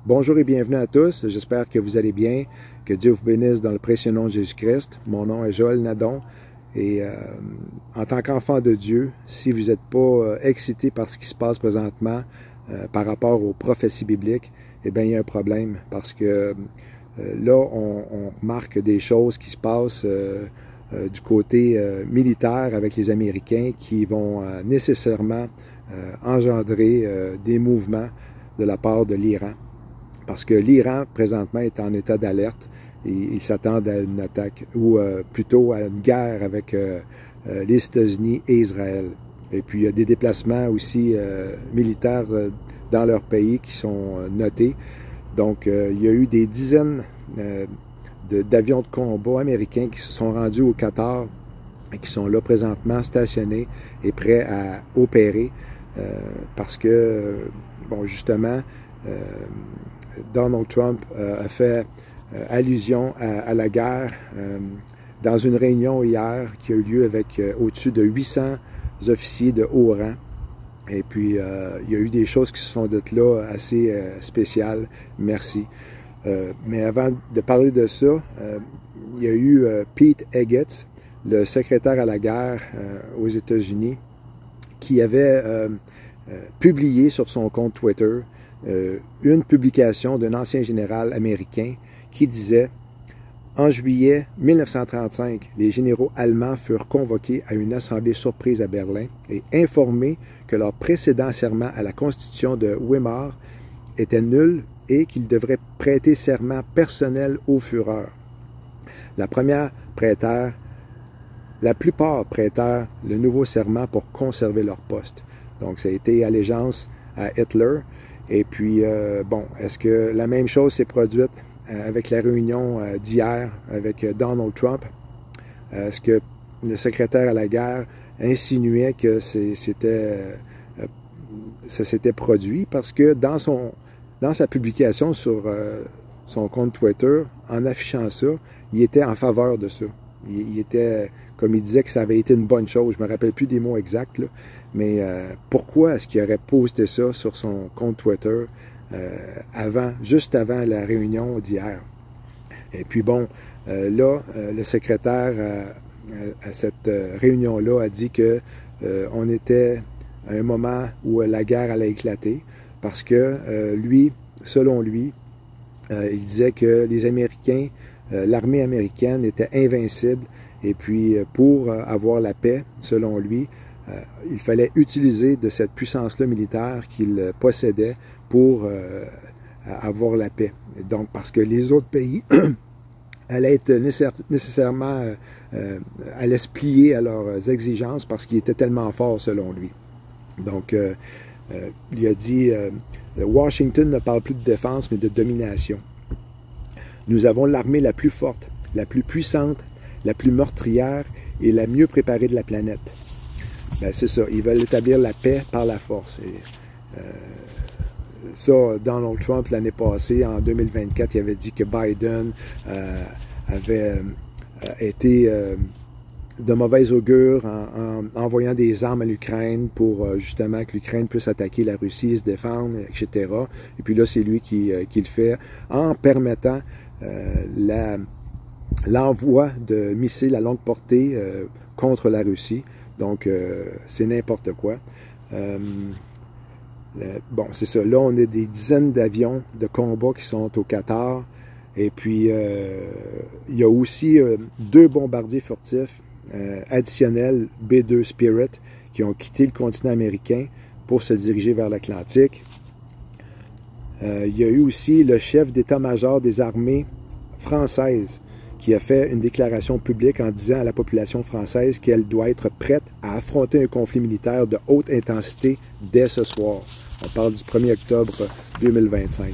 Bonjour et bienvenue à tous. J'espère que vous allez bien. Que Dieu vous bénisse dans le précieux nom de Jésus-Christ. Mon nom est Joël Nadon. Et en tant qu'enfant de Dieu, si vous n'êtes pas excité par ce qui se passe présentement par rapport aux prophéties bibliques, eh bien, il y a un problème. Parce que là, on remarque des choses qui se passent du côté militaire avec les Américains qui vont nécessairement engendrer des mouvements de la part de l'Iran. Parce que l'Iran, présentement, est en état d'alerte et ils s'attendent à une attaque, ou plutôt à une guerre avec les États-Unis et Israël. Et puis, il y a des déplacements aussi militaires dans leur pays qui sont notés. Donc, il y a eu des dizaines d'avions de combat américains qui se sont rendus au Qatar et qui sont là présentement stationnés et prêts à opérer parce que, bon, justement, Donald Trump a fait allusion à la guerre dans une réunion hier qui a eu lieu avec au-dessus de 800 officiers de haut rang. Et puis, il y a eu des choses qui se sont dites là assez spéciales. Merci. Mais avant de parler de ça, il y a eu Pete Hegseth, le secrétaire à la guerre aux États-Unis, qui avait publié sur son compte Twitter une publication d'un ancien général américain qui disait « En juillet 1935, les généraux allemands furent convoqués à une assemblée surprise à Berlin et informés que leur précédent serment à la Constitution de Weimar était nul et qu'ils devraient prêter serment personnel au Führer. La plupart prêtèrent le nouveau serment pour conserver leur poste. » Donc, ça a été allégeance à Hitler. Et puis, bon, est-ce que la même chose s'est produite avec la réunion d'hier avec Donald Trump? Est-ce que le secrétaire à la guerre insinuait que ça s'était produit? Parce que dans sa publication sur son compte Twitter, en affichant ça, il était en faveur de ça. Il était, comme il disait que ça avait été une bonne chose. Je ne me rappelle plus des mots exacts, là. Mais pourquoi est-ce qu'il aurait posté ça sur son compte Twitter juste avant la réunion d'hier? Et puis bon, là, le secrétaire à cette réunion-là a dit que on était à un moment où la guerre allait éclater parce que lui, selon lui, il disait que les Américains, l'armée américaine était invincible et puis pour avoir la paix, selon lui, il fallait utiliser de cette puissance-là militaire qu'il possédait pour avoir la paix. Donc, parce que les autres pays allaient être nécessairement allaient se plier à leurs exigences parce qu'ils étaient tellement forts, selon lui. Donc, il a dit Washington ne parle plus de défense, mais de domination. Nous avons l'armée la plus forte, la plus puissante, la plus meurtrière et la mieux préparée de la planète. Ben, c'est ça, ils veulent établir la paix par la force. Et, ça, Donald Trump, l'année passée, en 2024, il avait dit que Biden avait été de mauvais augure en envoyant des armes à l'Ukraine pour justement que l'Ukraine puisse attaquer la Russie et se défendre, etc. Et puis là, c'est lui qui le fait en permettant l'envoi de missiles à longue portée contre la Russie. Donc, c'est n'importe quoi. Bon, c'est ça. Là, on a des dizaines d'avions de combat qui sont au Qatar. Et puis, il y a aussi 2 bombardiers furtifs additionnels B-2 Spirit qui ont quitté le continent américain pour se diriger vers l'Atlantique. Il y a eu aussi le chef d'état-major des armées françaises qui a fait une déclaration publique en disant à la population française qu'elle doit être prête à affronter un conflit militaire de haute intensité dès ce soir. On parle du 1er octobre 2025.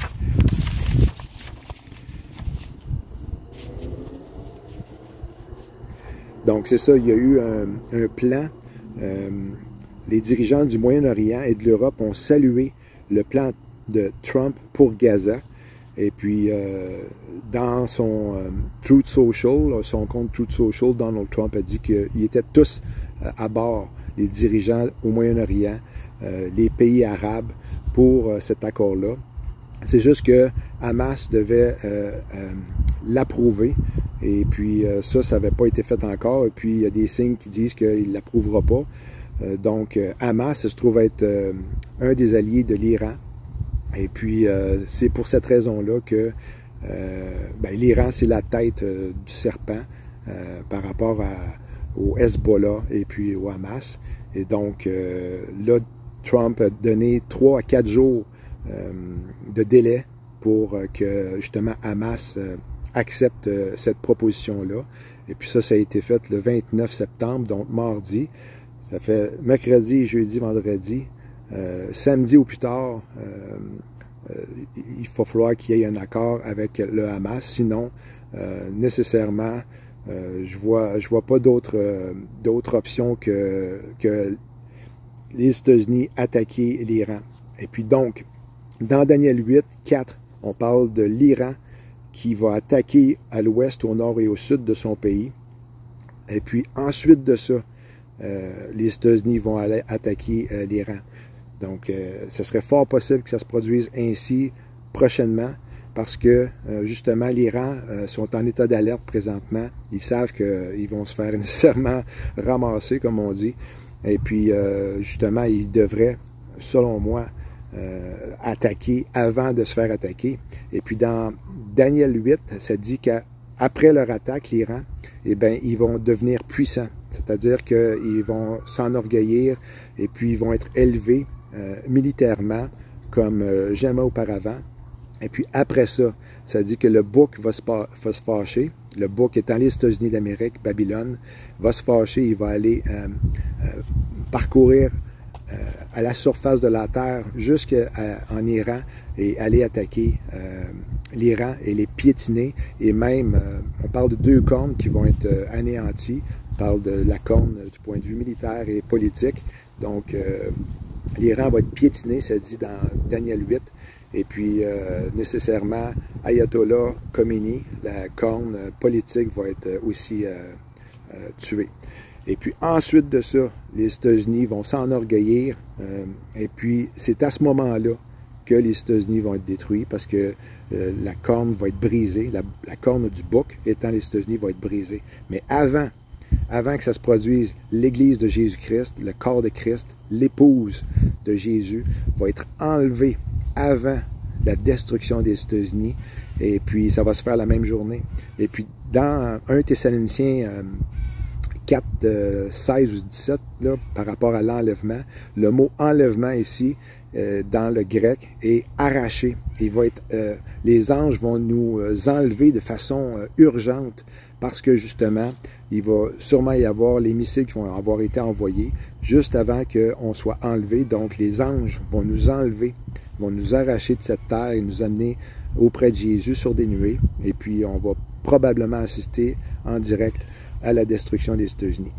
Donc, c'est ça, il y a eu un plan. Les dirigeants du Moyen-Orient et de l'Europe ont salué le plan de Trump pour Gaza. Et puis, dans son Truth Social, son compte Truth Social, Donald Trump a dit qu'ils étaient tous à bord, les dirigeants au Moyen-Orient, les pays arabes, pour cet accord-là. C'est juste que Hamas devait l'approuver. Et puis ça n'avait pas été fait encore. Et puis il y a des signes qui disent qu'il ne l'approuvera pas. Donc Hamas se trouve être un des alliés de l'Iran. Et puis c'est pour cette raison-là que l'Iran, c'est la tête du serpent par rapport au Hezbollah et puis au Hamas. Et donc là, Trump a donné 3 à 4 jours de délai pour que justement Hamas accepte cette proposition-là. Et puis ça a été fait le 29 septembre, donc mardi. Ça fait mercredi, jeudi, vendredi. Samedi ou plus tard, il va falloir qu'il y ait un accord avec le Hamas. Sinon, nécessairement, je vois pas d'autre option que les États-Unis attaquer l'Iran. Et puis donc, dans Daniel 8, 4, on parle de l'Iran qui va attaquer à l'ouest, au nord et au sud de son pays. Et puis ensuite de ça, les États-Unis vont aller attaquer l'Iran. Donc, ce serait fort possible que ça se produise ainsi prochainement parce que, justement, l'Iran sont en état d'alerte présentement. Ils savent qu'ils vont se faire nécessairement ramasser, comme on dit. Et puis, justement, ils devraient, selon moi, attaquer avant de se faire attaquer. Et puis, dans Daniel 8, ça dit qu'après leur attaque, l'Iran, eh bien, ils vont devenir puissants. C'est-à-dire qu'ils vont s'enorgueillir et puis ils vont être élevés militairement comme jamais auparavant. Et puis après ça, ça dit que le bouc va se fâcher. Le bouc étant les États-Unis d'Amérique, Babylone, va se fâcher, il va aller parcourir à la surface de la terre jusqu'en Iran et aller attaquer l'Iran et les piétiner. Et même, on parle de 2 cornes qui vont être anéanties. On parle de la corne du point de vue militaire et politique. Donc, l'Iran va être piétiné, ça dit dans Daniel 8. Et puis, nécessairement, Ayatollah Khomeini, la corne politique, va être aussi tuée. Et puis, ensuite de ça, les États-Unis vont s'enorgueillir. Et puis, c'est à ce moment-là que les États-Unis vont être détruits parce que la corne va être brisée. La corne du bouc étant les États-Unis va être brisée. Mais avant que ça se produise, l'Église de Jésus-Christ, le corps de Christ, l'épouse de Jésus, va être enlevée avant la destruction des États-Unis. Et puis, ça va se faire la même journée. Et puis, dans 1 Thessaloniciens 4, 16 ou 17, là, par rapport à l'enlèvement, le mot enlèvement ici, dans le grec, est arraché. Les anges vont nous enlever de façon urgente parce que justement, il va sûrement y avoir les missiles qui vont avoir été envoyés juste avant qu'on soit enlevé. Donc, les anges vont nous enlever, vont nous arracher de cette terre et nous amener auprès de Jésus sur des nuées. Et puis, on va probablement assister en direct à la destruction des États-Unis.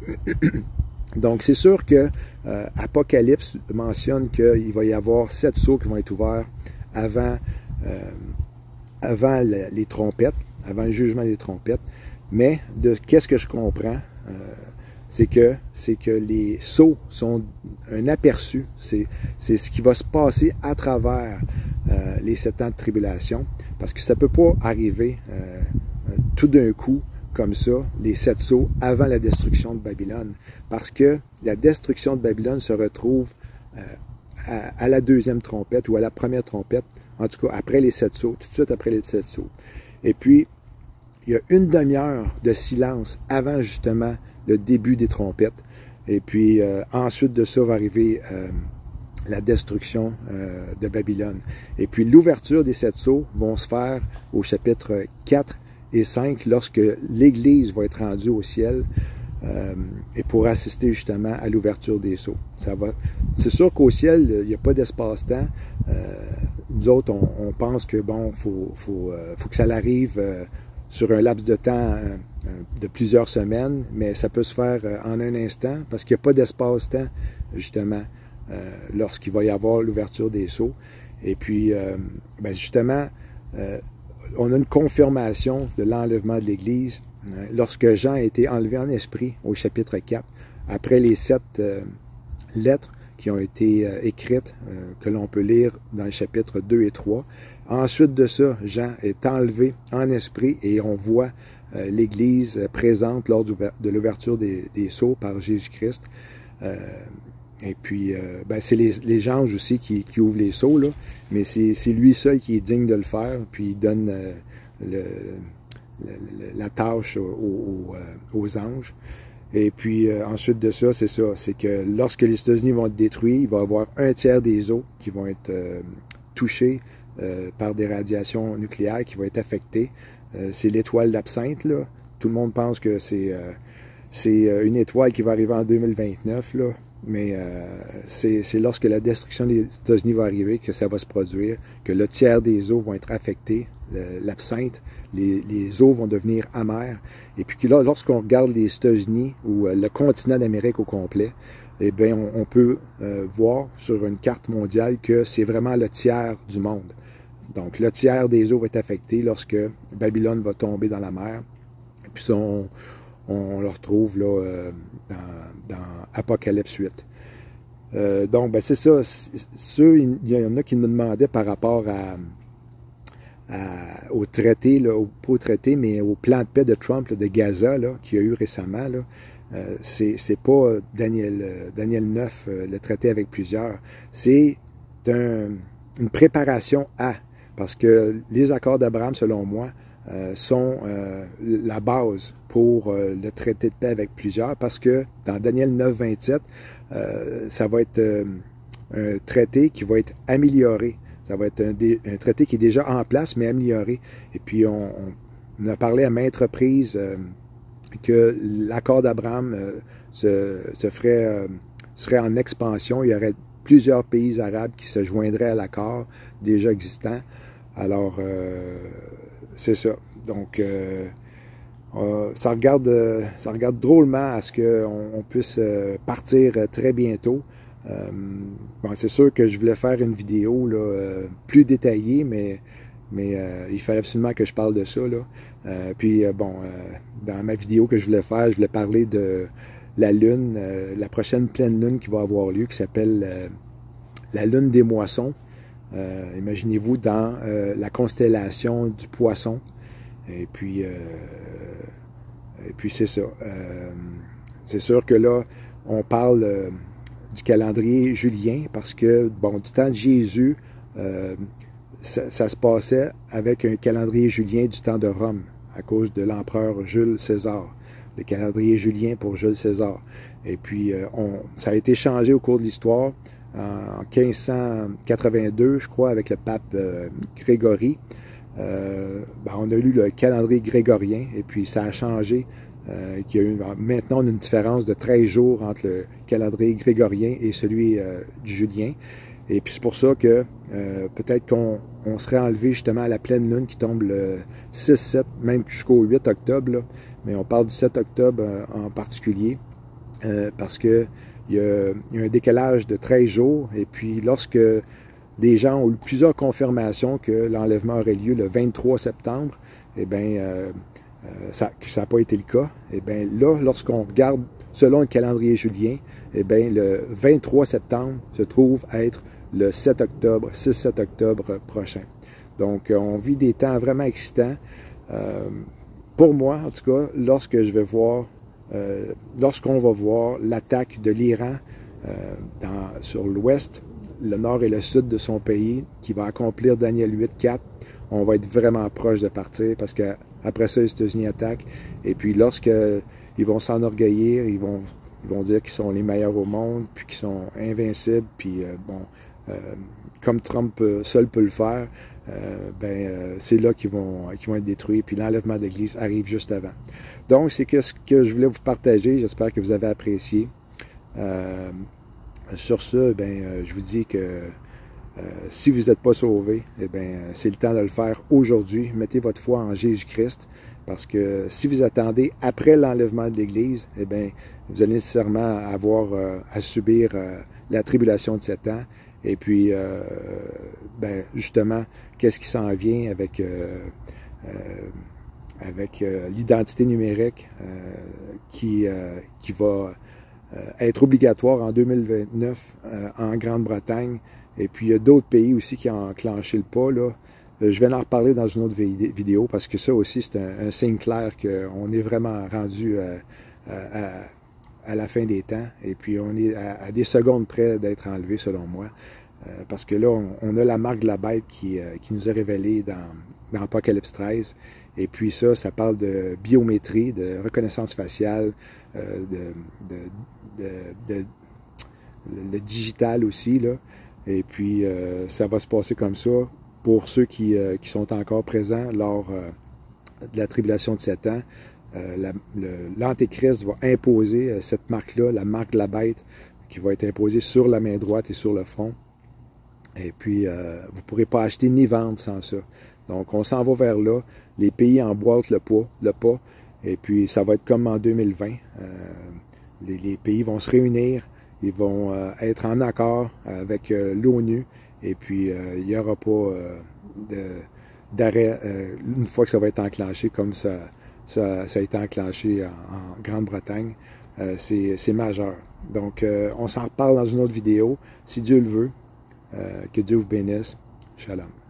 Donc, c'est sûr que Apocalypse mentionne qu'il va y avoir 7 sceaux qui vont être ouverts avant les trompettes, avant le jugement des trompettes. Mais de qu'est-ce que je comprends, c'est que les sceaux sont un aperçu. C'est ce qui va se passer à travers les 7 ans de tribulation. Parce que ça ne peut pas arriver tout d'un coup, comme ça, les 7 sceaux avant la destruction de Babylone. Parce que la destruction de Babylone se retrouve à la 2e trompette ou à la 1re trompette, en tout cas après les 7 sceaux, tout de suite après les 7 sceaux. Et puis, il y a une demi-heure de silence avant justement le début des trompettes. Et puis, ensuite de ça va arriver la destruction de Babylone. Et puis, l'ouverture des 7 sceaux vont se faire au chapitre 4 et 5 lorsque l'Église va être rendue au ciel et pour assister justement à l'ouverture des sceaux. C'est sûr qu'au ciel, il n'y a pas d'espace-temps. Nous autres, on pense que bon, faut que ça arrive sur un laps de temps de plusieurs semaines, mais ça peut se faire en un instant parce qu'il n'y a pas d'espace-temps, justement, lorsqu'il va y avoir l'ouverture des sceaux. Et puis, justement, on a une confirmation de l'enlèvement de l'Église lorsque Jean a été enlevé en esprit au chapitre 4, après les 7 lettres qui ont été écrites, que l'on peut lire dans les chapitres 2 et 3. Ensuite de ça, Jean est enlevé en esprit et on voit l'Église présente lors de l'ouverture des sceaux par Jésus-Christ. Et puis, ben, c'est les anges aussi qui ouvrent les sceaux, là, mais c'est lui seul qui est digne de le faire, puis il donne la tâche aux anges. Et puis, ensuite de ça, c'est que lorsque les États-Unis vont être détruits, il va y avoir un tiers des eaux qui vont être touchés par des radiations nucléaires, qui vont être affectées. C'est l'étoile d'absinthe, là. Tout le monde pense que c'est une étoile qui va arriver en 2029, là. Mais c'est lorsque la destruction des États-Unis va arriver que ça va se produire, que le tiers des eaux vont être affectées, l'absinthe, les eaux vont devenir amères. Et puis là, lorsqu'on regarde les États-Unis ou le continent d'Amérique au complet, eh bien, on peut voir sur une carte mondiale que c'est vraiment le tiers du monde. Donc, le tiers des eaux va être affecté lorsque Babylone va tomber dans la mer. Et puis ça, on le retrouve là, dans Apocalypse 8. Donc, ben, c'est ça. Il y en a qui me demandaient par rapport au traité, là, pas au traité, mais au plan de paix de Trump, là, de Gaza, qu'il y a eu récemment. C'est pas Daniel 9, le traité avec plusieurs. C'est une préparation à. Parce que les accords d'Abraham, selon moi, sont la base pour le traité de paix avec plusieurs, parce que dans Daniel 9, 27, ça va être un traité qui va être amélioré. Ça va être un traité qui est déjà en place, mais amélioré. Et puis, on a parlé à maintes reprises que l'accord d'Abraham serait en expansion. Il y aurait plusieurs pays arabes qui se joindraient à l'accord déjà existant. Alors, c'est ça. Donc, ça regarde drôlement à ce qu'on puisse partir très bientôt. Bon, c'est sûr que je voulais faire une vidéo là, plus détaillée, mais il fallait absolument que je parle de ça. Là. Puis, bon, dans ma vidéo que je voulais faire, je voulais parler de la lune, la prochaine pleine lune qui va avoir lieu, qui s'appelle la lune des moissons. Imaginez-vous dans la constellation du poisson. Et puis c'est ça. C'est sûr que là, on parle du calendrier julien parce que, bon, du temps de Jésus, ça se passait avec un calendrier julien du temps de Rome, à cause de l'empereur Jules César. Le calendrier julien pour Jules César. Et puis, ça a été changé au cours de l'histoire. En 1582, je crois, avec le pape Grégory, ben, on a lu le calendrier grégorien et puis ça a changé. Il y a eu maintenant une différence de 13 jours entre le calendrier grégorien et celui du julien. Et puis c'est pour ça que peut-être qu'on serait enlevé justement à la pleine lune qui tombe le 6, 7, même jusqu'au 8 octobre. Là. Mais on parle du 7 octobre en particulier parce que il y a un décalage de 13 jours, et puis lorsque des gens ont eu plusieurs confirmations que l'enlèvement aurait lieu le 23 septembre, eh bien, ça n'a pas été le cas. Eh bien, là, lorsqu'on regarde selon le calendrier julien, eh bien, le 23 septembre se trouve être le 7 octobre, 6-7 octobre prochain. Donc, on vit des temps vraiment excitants. Pour moi, en tout cas, lorsqu'on va voir l'attaque de l'Iran sur l'ouest, le nord et le sud de son pays, qui va accomplir Daniel 8.4, on va être vraiment proche de partir parce qu'après ça, les États-Unis attaquent. Et puis lorsqu'ils vont s'enorgueillir, ils vont dire qu'ils sont les meilleurs au monde, puis qu'ils sont invincibles, puis comme Trump seul peut le faire, c'est là qu'ils vont être détruits, puis l'enlèvement de l'Église arrive juste avant. Donc, c'est ce que je voulais vous partager. J'espère que vous avez apprécié. Sur ce, je vous dis que si vous n'êtes pas sauvé, c'est le temps de le faire aujourd'hui. Mettez votre foi en Jésus-Christ, parce que si vous attendez après l'enlèvement de l'Église, vous allez nécessairement avoir à subir la tribulation de 7 ans. Et puis, justement, qu'est-ce qui s'en vient avec l'identité numérique qui va être obligatoire en 2029 en Grande-Bretagne. Et puis, il y a d'autres pays aussi qui ont enclenché le pas, là. Je vais en reparler dans une autre vidéo parce que ça aussi, c'est un signe clair qu'on est vraiment rendu à la fin des temps. Et puis, on est à des secondes près d'être enlevé, selon moi. Parce que là, on a la marque de la bête qui nous est révélée dans Apocalypse 13. Et puis ça parle de biométrie, de reconnaissance faciale, le digital aussi, là. Et puis, ça va se passer comme ça pour ceux qui sont encore présents lors de la tribulation de 7 ans. L'Antéchrist va imposer cette marque-là, la marque de la bête, qui va être imposée sur la main droite et sur le front. Et puis, vous ne pourrez pas acheter ni vendre sans ça. Donc, on s'en va vers là. Les pays emboîtent le pas. Et puis, ça va être comme en 2020. Les pays vont se réunir. Ils vont être en accord avec l'ONU. Et puis, il n'y aura pas d'arrêt une fois que ça va être enclenché, comme ça a été enclenché en Grande-Bretagne. C'est majeur. Donc, on s'en reparle dans une autre vidéo. Si Dieu le veut, que Dieu vous bénisse. Shalom.